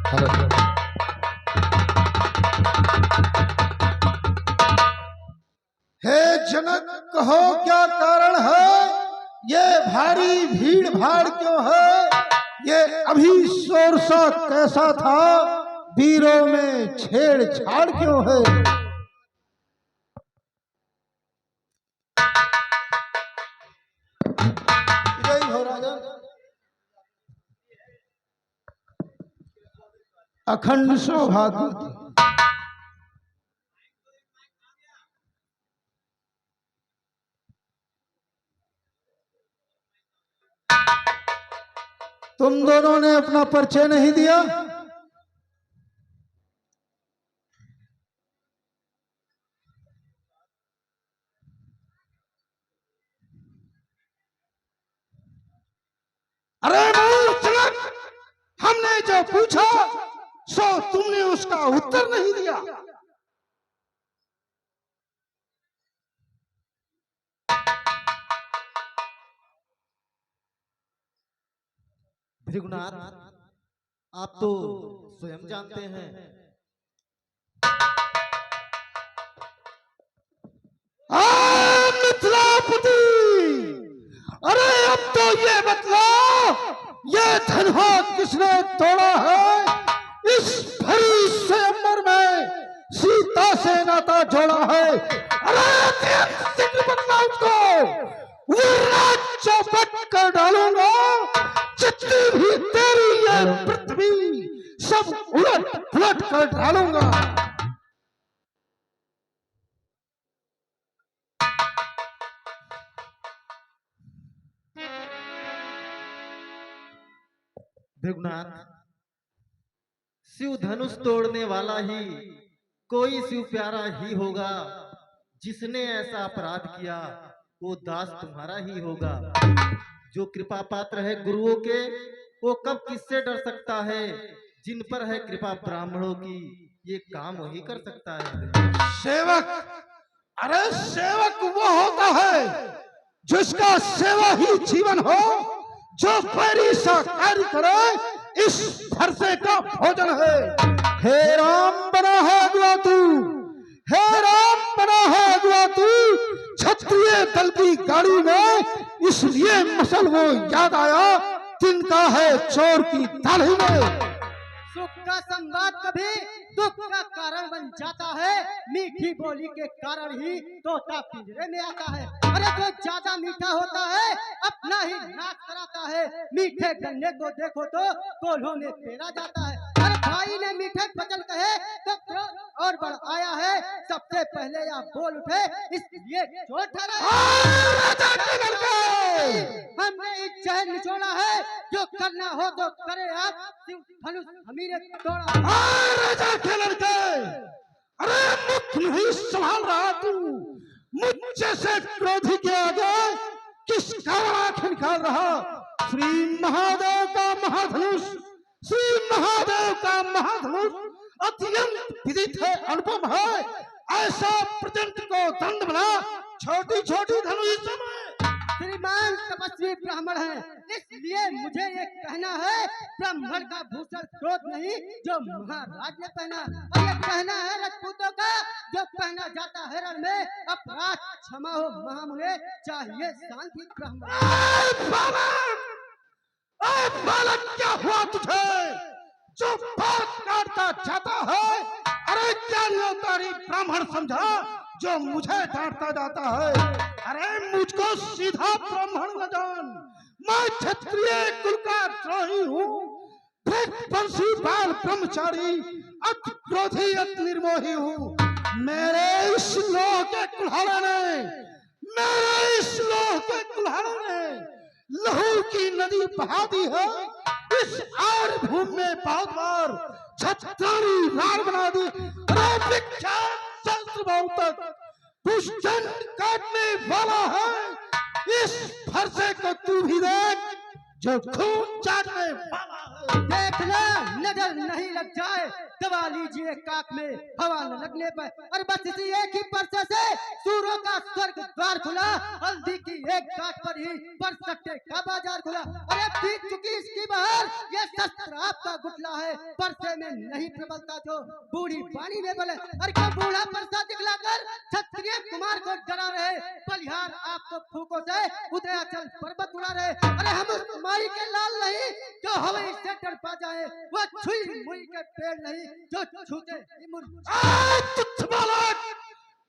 हे जनक, कहो क्या कारण है? ये भारी भीड़ भाड़ क्यों है? ये अभी शोर सा कैसा था? वीरों में छेड़छाड़ क्यों है? यही हो राजन। अखंड सौभाग्य। तुम दोनों ने अपना परिचय नहीं दिया। अरे मूर्ख, हमने जो पूछा सो तुमने उसका उत्तर नहीं दिया। भृगुनाथ, आप तो स्वयं जानते हैं। मिथिलापति, अरे अब तो ये बतलाओ, ये धनहा किसने तोड़ा है? इस भरी स्वयंवर में सीता से नाता जोड़ा है। अरे बतलाओ उसको, वो चौपट कर डालूंगा। जितनी भी तेरी ये पृथ्वी सब उलट पुलट कर डालूंगा। भृगुनाथ, शिव धनुष तोड़ने वाला ही कोई शिव प्यारा ही होगा। जिसने ऐसा अपराध किया वो दास तुम्हारा ही होगा। जो कृपा पात्र है गुरुओं के, वो कब किससे डर सकता है? जिन पर है कृपा ब्राह्मणों की, ये काम वही कर सकता है। सेवक, अरे सेवक वो होता है जिसका सेवा ही जीवन हो, जो पैरी सा कार्य करे, इस भरसे का भोजन है। हे राम बना है अगुआ तू, हे राम बना है अगुआ तू, क्षत्रिय दल की गाड़ी में इसलिए मसल वो याद आया, तिनका है चोर की दाढ़ी में। सुख का संवाद कभी दुख का कारण बन जाता है। मीठी बोली के कारण ही तोता पिंजरे में आता है। अरे जो ज्यादा मीठा होता है अपना ही नाश कराता है। मीठे गन्ने को देखो तो कोल्हों में पेरा जाता है। अरे भाई ने मीठे वचन कहे तो क्रोध और बढ़ आया है। सबसे पहले आप बोल उठे, इसलिए चोर ठहरा। हमने इस जहर निचोड़ा है, जो करना हो तो करे आप। धनुष हमीरे तोड़ा। राजा के लड़के, अरे मुख नहीं संभाल रहा तू? मुझसे से क्रोधी के आगे किस कारण आंख निकाल रहा? श्री महादेव का महाधनुष, श्री महादेव का महाधनुष अत्यंत विदित है, अनुपम है। ऐसा प्रचंड को दंड बना, छोटी छोटी धनुष समय। श्रीमान तपस्वी ब्राह्मण है, इसलिए मुझे ये कहना है, ब्राह्मण का भूषण क्रोध नहीं जो महाराज ने पहना। और ये कहना है राजपूतों का, जो पहना जाता है रण में। अपराध क्षमा हो महामुने, चाहिए शांति ब्राह्मण। बालक, क्या हुआ तुझे जो बात काटता जाता है? अरे क्या तारी ब्राह्मण समझा जो मुझे डांटता जाता है? अरे मुझको सीधा ब्राह्मण न जान, मैं क्षत्रिय कुल का द्रोही हूँ। वंशी बाल ब्रह्मचारी, अति क्रोधी अति निर्मोही हूँ। मेरे इस लोह के कुल्हाड़े ने, मेरे इस लोह के कुल्हाड़े ने लहू की नदी बहा दी है। इस आर भूमि में बहुत बार छत्रारी रार बना दी। अरे विख्यात शस्त्र बहुतक दुष्टन काटने वाला है। इस फरसे को तू भी देख, जो खून चाटने वाला है। देखना नजर नहीं लग जाए, दबा लीजिए काक में हवा न लगने पर। और बस इसी एक ही परसे से सूरों का स्वर्ग द्वार खुला, हल्दी की एक गांठ पर ही परसट्टे का बाजार खुला। अरे बीत चुकी इसकी बहार, ये शस्त्र आपका गुटला है, परसे में नहीं प्रबलता जो बूढ़ी पानी में बले। अरे क्या बूढ़ा परसा दिखलाकर क्षत्रिय कुमार को डरा रहे, बलिहार आप तो फूकों से उदयाचल पर्वत उड़ा रहे। अरे हम उस माई के लाल नहीं जो हवाई से डर पा जाए, वो छुई मुई के पेड़ नहीं जो छूते ही तुच्छ बालक,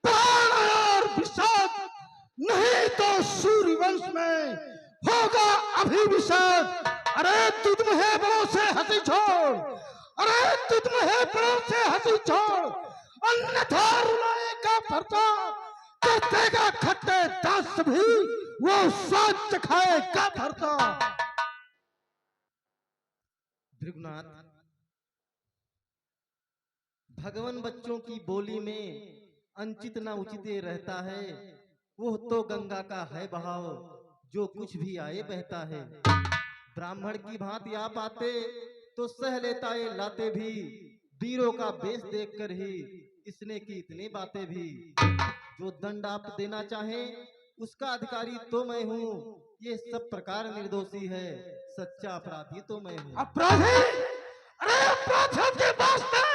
प्राण और विषाद, नहीं तो सूर्यवंश में होगा अभिविषाद। अरे तुम है बड़ों से हंसी छोड़, अरे तुम है बड़ों से हंसी छोड़, अन्यथा रुलाएगा भरता, कर देगा खट्टे दांत भी वो स्वाद चखाएगा भरता। भृगुनाथ, भगवान बच्चों की बोली में अंचित न उचित रहता है। वो तो गंगा का है बहाव, जो कुछ भी आए बहता है। ब्राह्मण की भांति आप आते तो सह लेता ये लाते भी, वीरों का बेस देखकर ही इसने की इतनी बातें भी। जो दंड आप देना चाहें उसका अधिकारी तो मैं हूँ, ये सब प्रकार निर्दोषी है, सच्चा अपराधी तो मैं हूँ। अपराधी? अरे अपराधियों के वास्ते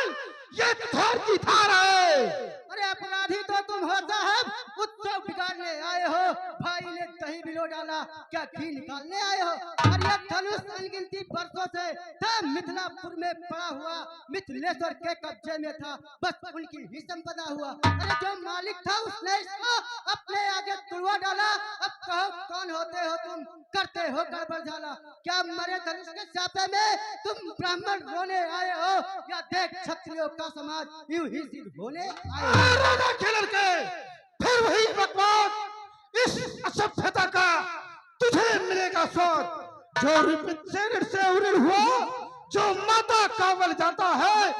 ये धार की धार है। अरे अपराधी तो तुम हो साहब, उत्सव बिगाड़ने आए हो। भाई ने दही बिलो डाला, क्या घी निकालने आए हो? और ये धनुष अनगिनती वर्षों से था मिथिलापुर में पड़ा हुआ, मिथिलेश्वर के कब्जे में था, बस उनकी ही संपदा हुआ। अरे जो मालिक था उसने इसको अपने आगे तुड़वा डाला। अब कहो कौन होते हो तुम, करते हो गड़बड़ झाला। क्या मरे धनुष के छापे में तुम ब्राह्मण रोने आए हो, या देख क्षत्रियों का समाज यूं ही सिद्ध होने आए हो? राजा के लड़के, फिर वही बकवास, इस असभ्यता का तुझे मिलेगा स्वाद। जो रिपित से ऋण से उऋण हुआ, जो माता कावल जाता है,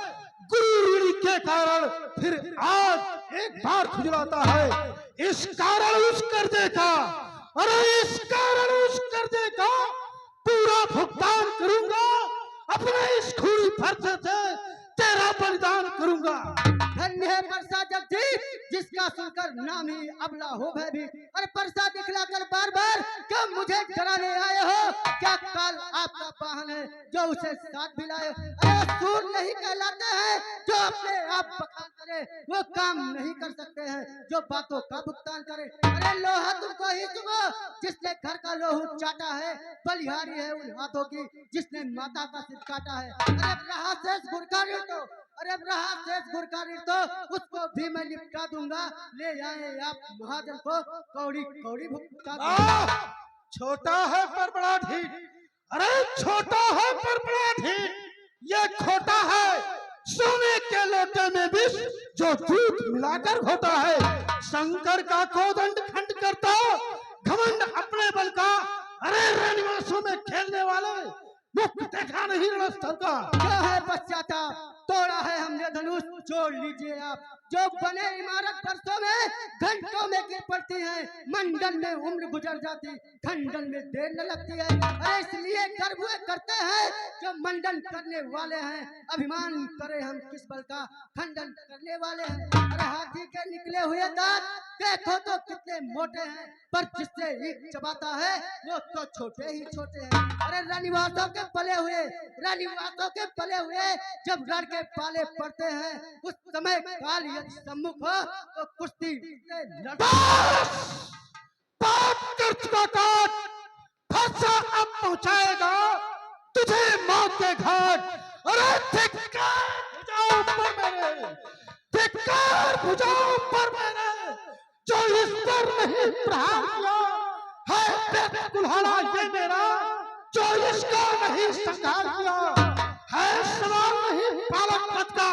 गुरु ऋणी के कारण फिर आज एक बार खुजलाता है। इस कारण उस कर्जे का, अरे इस कारण उस कर्जे का पूरा भुगतान करूंगा, अपने इस खूनी फर्ज से तेरा बलिदान करूंगा। धन्य है परसा जगजीत, जिसका सुनकर नाम ही अबला हो भयभीत। अरे परसा दिखलाकर बार बार क्यों मुझे डराने आए हो? क्या काल आपका वाहन है जो उसे साथ भी लाए? अरे सूर नहीं कहलाते हैं जो अपने आप बखान करे, वो काम नहीं कर सकते हैं जो बातों का भुगतान करे। अरे लोहा तुमको ही चुभो जिसने घर का लोहू चाटा है, बलिहारी है उन हाथों की जिसने माता का सिर काटा है। अरे रहा शेष गुरखा तो, अरे रहा शेष गुरखा तो उसको भी मैं निपटा दूंगा। ले आए आप महाजन को कौड़ी कौड़ी भुगता दूंगा। छोटा है पर बड़ा ढीठ, अरे छोटा है पर बड़ा ढीठ, ये खोटा है सोने के लोटे में विष जो दूध मिलाकर घोटा है। शंकर का कोदंड खंड करता घमंड अपने बल का, अरे रनिवासों में खेलने वाले मुख देखा नहीं रणस्थल का। क्या है पश्चाताप, तोड़ा है हमने धनुष, जोड़ लीजिए आप। जो बने इमारत बरसों में घंटों में गिर पड़ती है, मंडन में उम्र गुजर जाती, खंडन में देर न लगती है। अरे इसलिए गर्व हुए करते हैं जो मंडन करने वाले हैं, अभिमान करे हम किस बल का, खंडन करने वाले हैं। अरे हाथी के निकले हुए दांत देखो तो कितने मोटे हैं, पर जिससे ईख चबाता है वो तो छोटे ही छोटे हैं। अरे रनिवासों के पले हुए, रनिवासों के पले हुए जब रण के पाले पड़ते हैं, उस समय काल यदि सम्मुख हो तो कुश्ती से लड़ते हैं। पाप कर चुका काट, फंसा अब पहुंचाएगा तुझे मौत के घाट। अरे धिक्कार भुजाओं पर मेरे, धिक्कार भुजाओं पर मेरे, जो इस पर नहीं प्रहार किया है पेट कुल्हाड़ा ये मेरा, जो इसका नहीं संहार किया है सवाल नहीं पालक पद का,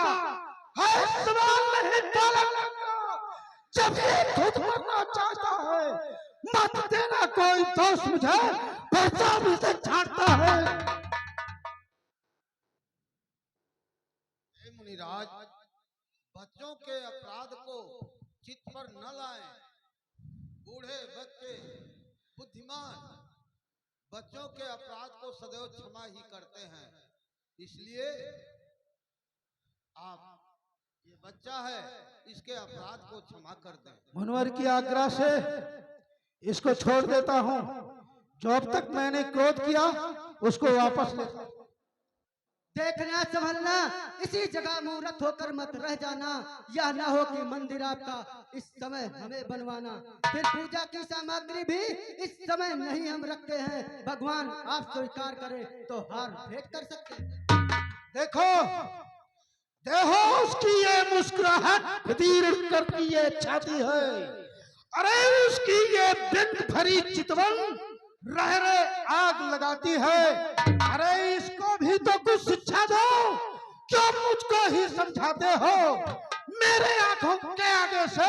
है सवाल नहीं पालक पद का। जब ये खुद मरना चाहता है मत देना कोई दोष मुझे, परचा भी से छाटता है। हे मुनिराज, बच्चों के अपराध को चित पर न लाएं। बूढ़े बच्चे बुद्धिमान बच्चों के अपराध को सदैव क्षमा ही करते हैं, इसलिए आप ये बच्चा है, इसके अपराध को क्षमा कर दें। मुनवर की आज्ञा से इसको छोड़ देता हूँ। जो अब तक मैंने क्रोध किया उसको वापस ले। देखना संभलना, इसी जगह मूर्त होकर मत रह जाना, या ना हो कि मंदिर आपका इस समय हमें बनवाना। फिर पूजा की सामग्री भी इस समय नहीं हम रखते हैं। भगवान आप स्वीकार करें तो हार भेंट कर सकते हैं। देखो देखो उसकी ये मुस्कुराहट खदीर करती ये छाती है। अरे उसकी ये बिंद भरी चितवन रह रहे आग लगाती है। अरे इसको भी तो कुछ शिक्षा दो, क्यों मुझको ही समझाते हो? मेरे आंखों के आगे से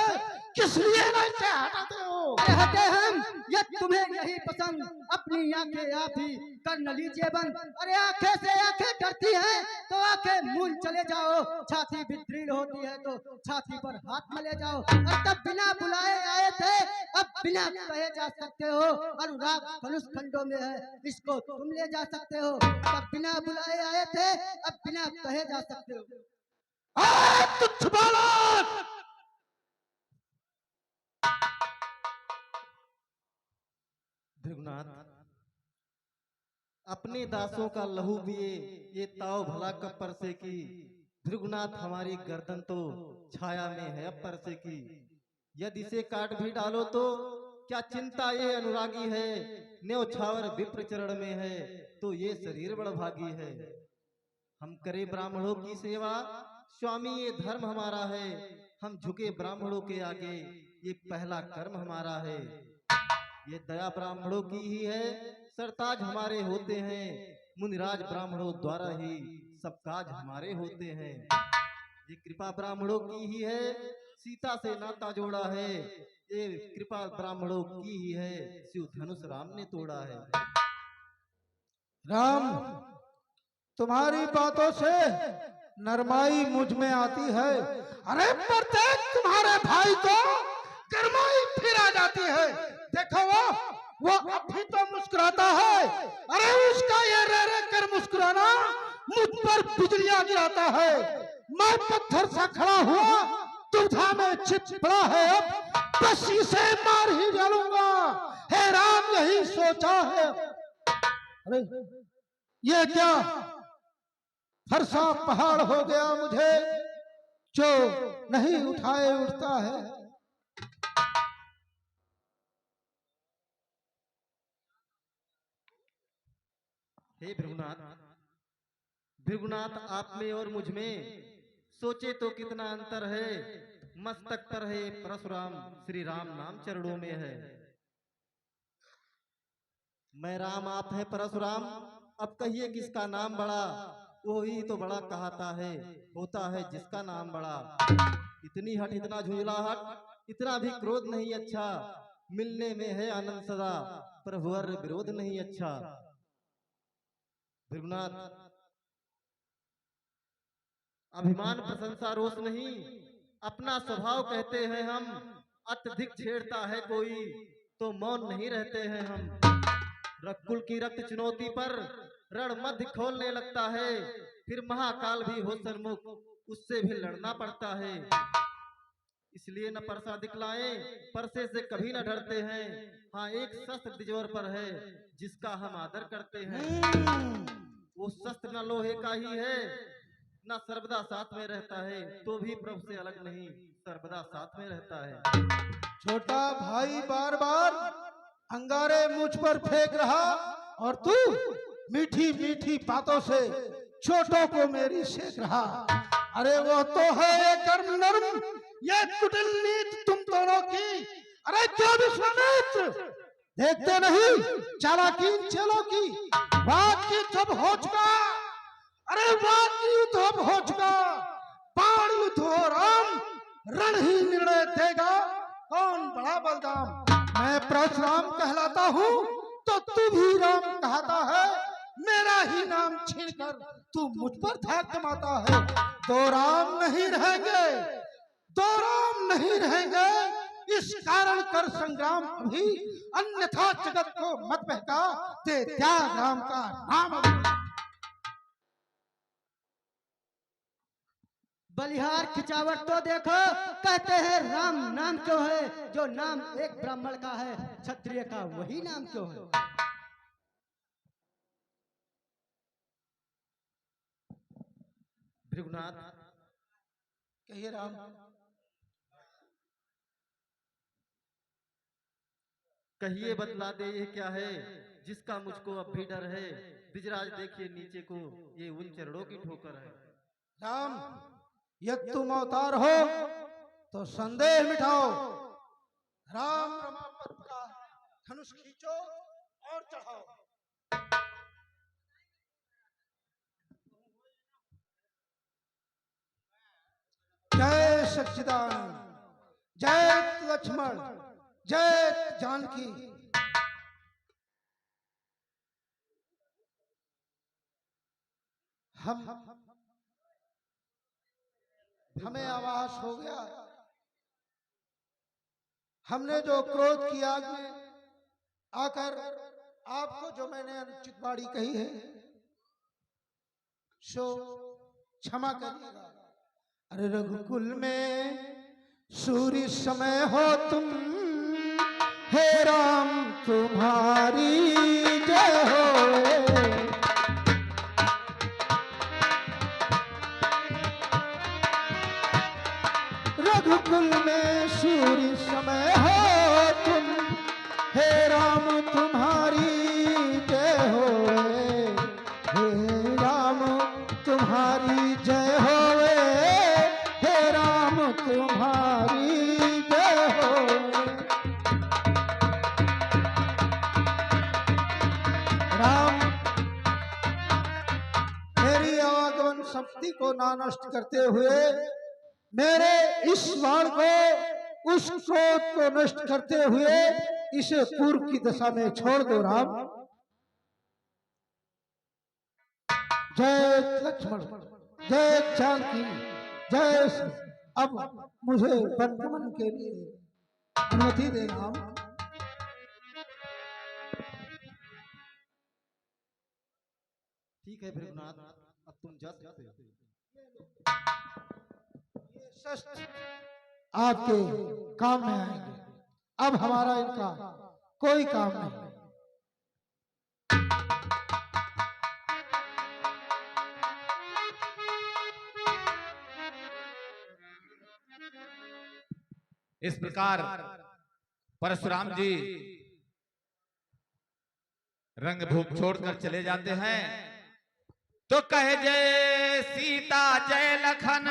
किस लिए नहीं से हटाते हो? हटे हम, या तुम्हें यही पसंद? अपनी आंखें आप ही कर न लीजिए बंद। अरे आंखें से आंखें डरती हैं तो आंखें मूल चले जाओ। छाती भी दृढ़ होती है तो छाती पर हाथ मले जाओ। और तब बिना बुलाए आए थे, अब बिना कहे जा सकते हो। अनुराग धनुष खंडों में है, इसको तुम ले जा सकते हो। तब बिना बुलाए आए थे, अब बिना कहे जा सकते हो। तुच्छ बालक! भृगुनाथ, अपने दासों का लहू पिए ये ताव भला कब परसे की। भृगुनाथ, हमारी गर्दन तो छाया में है अब परसे की। यदि इसे काट भी डालो तो क्या चिंता, ये अनुरागी है। न्योछावर विप्र चरण में है तो ये शरीर बड़भागी है। हम करे ब्राह्मणों की सेवा, स्वामी ये धर्म हमारा है। हम झुके ब्राह्मणों के आगे, ये पहला कर्म हमारा है। ये दया ब्राह्मणों की ही है, सरताज हमारे होते हैं। मुनिराज ब्राह्मणों द्वारा ही सब काज हमारे होते हैं। ये कृपा ब्राह्मणों की ही है, सीता से नाता जोड़ा है। ये कृपा ब्राह्मणों की ही है, शिव धनुष राम ने तोड़ा है। राम, तुम्हारी बातों से नरमाई मुझ में आती है। अरे प्रत्येक तुम्हारे भाई को गरमाई फिर आ जाती है। देखो वो अभी तो मुस्कुराता है। अरे उसका ये रे रे कर मुस्कुराना मुझ पर बिजलियां गिराता है। मैं पत्थर सा खड़ा हुआ, दुविधा में चित पड़ा है। अब बस इसे मार ही डालूंगा। हे राम, यही सोचा है। अरे ये क्या फरसा पहाड़ हो गया मुझे, जो नहीं उठाए उठता है। हे भृगुनाथ, भृगुनाथ, आप में और मुझ में सोचे तो कितना अंतर है। मस्तक पर है परशुराम, श्री राम नाम चरणों में है। मैं राम, आप है परशुराम, अब कहिए किसका नाम बड़ा। वही तो बड़ा कहता है, होता है जिसका नाम बड़ा। इतनी हट, इतना झुंझलाहट, इतना भी क्रोध नहीं अच्छा। मिलने में है आनंद सदा, पर वर विरोध नहीं अच्छा। भृगुनाथ, अभिमान प्रशंसा रोष नहीं, अपना स्वभाव कहते हैं हम। अत्यधिक छेड़ता है कोई तो मौन नहीं रहते हैं हम। रकुल की रक्त चुनौती पर रण मध्य खोलने लगता है। फिर महाकाल भी हो सन्मुख, उससे भी लड़ना पड़ता है। इसलिए न परसा दिखलाए, परसे से कभी न डरते हैं। हाँ, एक शस्त्र दिजवर पर है जिसका हम आदर करते हैं। वो शस्त्र न लोहे का ही है, न सर्वदा साथ में रहता है, तो भी प्रभु से अलग नहीं, सर्वदा साथ में रहता है। छोटा भाई बार बार अंगारे मुझ पर फेंक रहा, और तू मीठी मीठी बातों से छोटों को मेरी सेक रहा। अरे वो तो है ये कर्म नर्म, ये कुटिल नीति तुम दोनों की। अरे क्यों विश्वामित्र देखते नहीं चालाकी चलो की। बात की जब हो चुका, अरे बात की युद्ध अब हो चुका। बाण युद्ध हो राम, रण ही निर्णय देगा कौन बड़ा बलदाम। मैं परशुराम कहलाता हूँ तो तू भी राम कहता है। मेरा ही नाम छीनकर तू मुझ पर धाक जमाता है। दो राम नहीं रहेंगे, दो राम नहीं रहेंगे इस कारण कर संग्राम अभी, अन्यथा जगत को मत बहका, ते त्याग राम का नाम अभी। बलिहार खिंचावट तो देखो, कहते हैं राम नाम क्यों है, जो नाम एक ब्राह्मण का है, क्षत्रिय का वही नाम क्यों है। भृगुनाथ, कहिए राम। कहिए बतला दे ये क्या है जिसका मुझको अब भी डर है। द्विजराज देखिए नीचे को, ये उन चरणों की ठोकर है। राम, यदि तुम अवतार हो तो संदेह मिटाओ। राम रमापत का धनुष खींचो और चढ़ाओ। जय सच्चिदानंद, जय लक्ष्मण, जय जानकी। हमें आभास हो गया, हमने जो क्रोध की आग में आकर आपको जो मैंने अनुचित बाड़ी कही है, सो क्षमा करिएगा। अरे रघुकुल में सूर्य समय हो तुम, हे राम तुम्हारी जय हो। रघुकुल में सूर्य समय हो तुम, हे राम तुम्हारी जय हो। हे राम तुम्हारी जय हो, हे राम तुम्हारी जय हो। राम, मेरी आवागमन शक्ति को ना नष्ट करते हुए मेरे इस बाण को, उस क्रोध को नष्ट करते हुए इसे पूर्व की दशा में छोड़ दो राम। जय लक्ष्मण, जय जानकी, जय श्री। अब मुझे वनगमन के लिए अनुमति दे राम। ठीक है भृगुनाथ, अब तुम जा सकते हो। शस्त्र आपके काम में आएंगे, अब हमारा इनका कोई काम नहीं। इस प्रकार परशुराम जी रंगभूमि छोड़कर चले जाते हैं। तो कहे जय सीता जय लखन,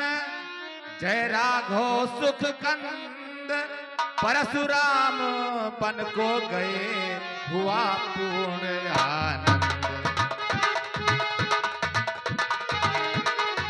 जय राघव सुख कंद, परशुराम बन को गए हुआ पूर्ण आनंद।